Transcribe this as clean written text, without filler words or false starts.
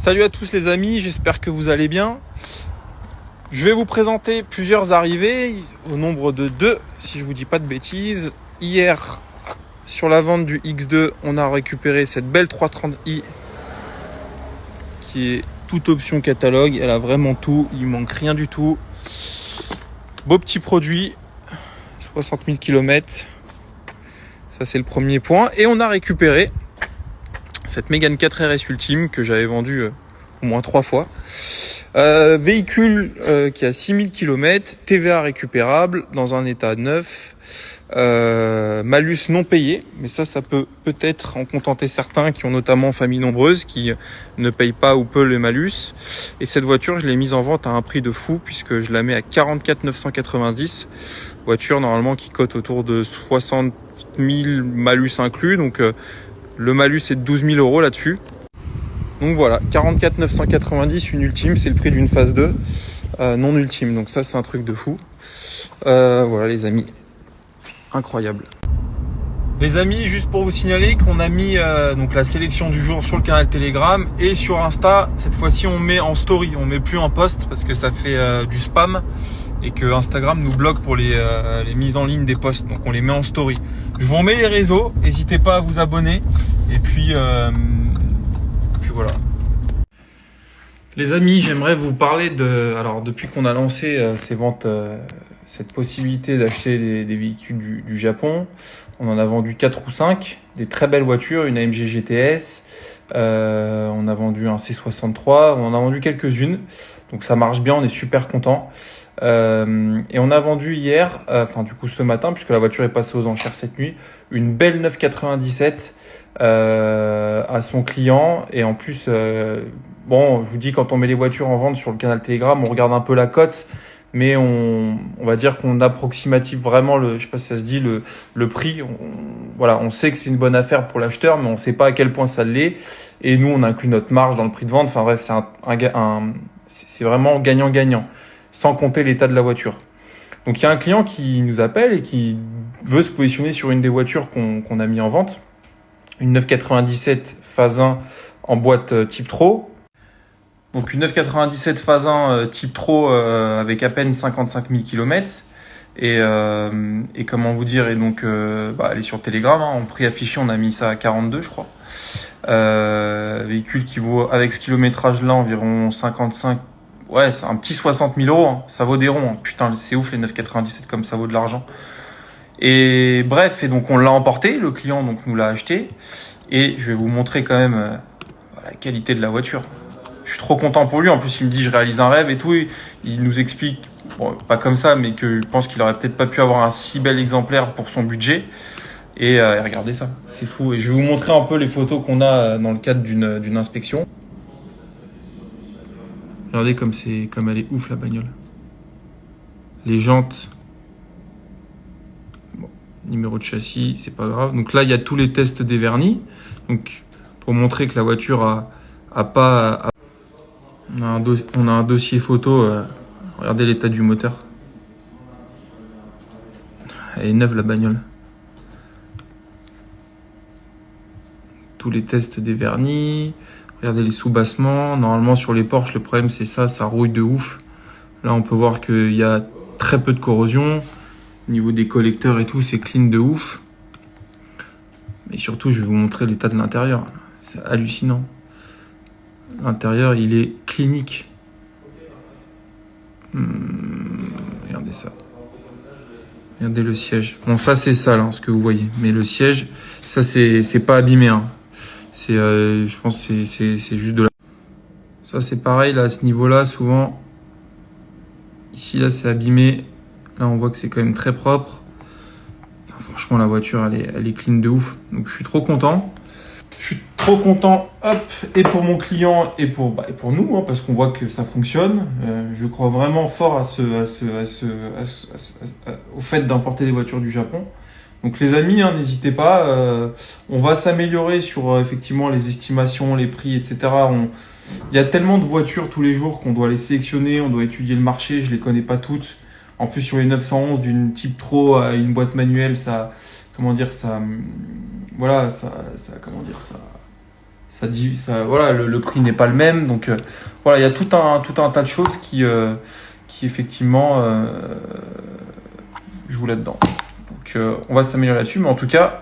Salut à tous les amis, j'espère que vous allez bien. Je vais vous présenter plusieurs arrivées, au nombre de 2, si je vous dis pas de bêtises. Hier, sur la vente du X2, on a récupéré cette belle 330i qui est toute option catalogue. Elle a vraiment tout, il manque rien du tout. Beau petit produit, 60 000 km. Ça c'est le premier point. Et on a récupéré cette Mégane 4 RS Ultime que j'avais vendue au moins 3 fois. Véhicule qui a 6000 km, TVA récupérable, dans un état neuf, malus non payé, mais ça peut peut-être en contenter certains qui ont notamment famille nombreuse, qui ne payent pas ou peu les malus. Et cette voiture, je l'ai mise en vente à un prix de fou, puisque je la mets à 44 990. Voiture normalement qui cote autour de 60 000 malus inclus, donc le malus est de 12 000 € là-dessus. Donc voilà, 44 990, une ultime, c'est le prix d'une phase 2 non ultime. Donc ça, c'est un truc de fou. Voilà les amis, incroyable. Les amis, juste pour vous signaler qu'on a mis donc la sélection du jour sur le canal Telegram et sur Insta. Cette fois-ci, on met en story, on met plus en post parce que ça fait du spam et que Instagram nous bloque pour les mises en ligne des posts. Donc on les met en story. Je vous remets les réseaux, n'hésitez pas à vous abonner. Et puis voilà. Les amis, j'aimerais vous parler de... Alors depuis qu'on a lancé ces ventes, cette possibilité d'acheter des véhicules du Japon, on en a vendu 4 ou 5, des très belles voitures, une AMG GTS, on a vendu un C63, on en a vendu quelques-unes, donc ça marche bien, on est super content. Et on a vendu hier, du coup ce matin, puisque la voiture est passée aux enchères cette nuit, une belle 997 à son client. Et en plus, bon, je vous dis, quand on met les voitures en vente sur le canal Telegram, on regarde un peu la cote, mais on va dire qu'on approximative vraiment je sais pas si ça se dit, le prix. Voilà, on sait que c'est une bonne affaire pour l'acheteur, mais on sait pas à quel point ça l'est. Et nous, on inclut notre marge dans le prix de vente. Enfin bref, c'est vraiment gagnant-gagnant, sans compter l'état de la voiture. Donc il y a un client qui nous appelle et qui veut se positionner sur une des voitures qu'on a mis en vente. Une 997 phase 1 en boîte type Tro. Donc une 997 phase 1 type Tro avec à peine 55 000 km. Et comment vous dire, et donc elle est sur Telegram, en prix affiché on a mis ça à 42 je crois. Véhicule qui vaut avec ce kilométrage là environ 55. Ouais, c'est un petit 60 000 €, hein. Ça vaut des ronds, hein. Putain, c'est ouf les 997 comme ça vaut de l'argent. Et bref, et donc on l'a emporté, le client donc nous l'a acheté. Et je vais vous montrer quand même la qualité de la voiture. Je suis trop content pour lui, en plus il me dit je réalise un rêve et tout. Il nous explique, bon, pas comme ça, mais que je pense qu'il aurait peut-être pas pu avoir un si bel exemplaire pour son budget. Et regardez ça, c'est fou. Et je vais vous montrer un peu les photos qu'on a dans le cadre d'une inspection. Regardez comme elle est ouf la bagnole. Les jantes. Bon, numéro de châssis, c'est pas grave. Donc là, il y a tous les tests des vernis. Donc pour montrer que la voiture a pas... On a un dossier photo. Regardez l'état du moteur. Elle est neuve la bagnole. Tous les tests des vernis. Regardez les sous-bassements. Normalement, sur les Porsche, le problème, c'est ça rouille de ouf. Là, on peut voir qu'il y a très peu de corrosion. Au niveau des collecteurs et tout, c'est clean de ouf. Mais surtout, je vais vous montrer l'état de l'intérieur. C'est hallucinant. L'intérieur, il est clinique. Regardez ça. Regardez le siège. Bon, ça, c'est sale, hein, ce que vous voyez. Mais le siège, ça, c'est pas abîmé, hein. Je pense que c'est juste de la... Ça c'est pareil là à ce niveau là souvent. Ici là c'est abîmé. Là on voit que c'est quand même très propre. Enfin, franchement la voiture elle est clean de ouf. Donc je suis trop content. Je suis trop content, hop, et pour mon client et pour nous, hein, parce qu'on voit que ça fonctionne. Je crois vraiment fort au fait d'importer des voitures du Japon. Donc les amis, hein, n'hésitez pas, on va s'améliorer sur effectivement les estimations, les prix, etc. Il y a tellement de voitures tous les jours qu'on doit les sélectionner, on doit étudier le marché, je les connais pas toutes. En plus sur les 911 d'une type Tro à une boîte manuelle, ça voilà, le prix n'est pas le même. Donc voilà, il y a tout un tas de choses qui effectivement jouent là-dedans. Donc on va s'améliorer là-dessus, mais en tout cas,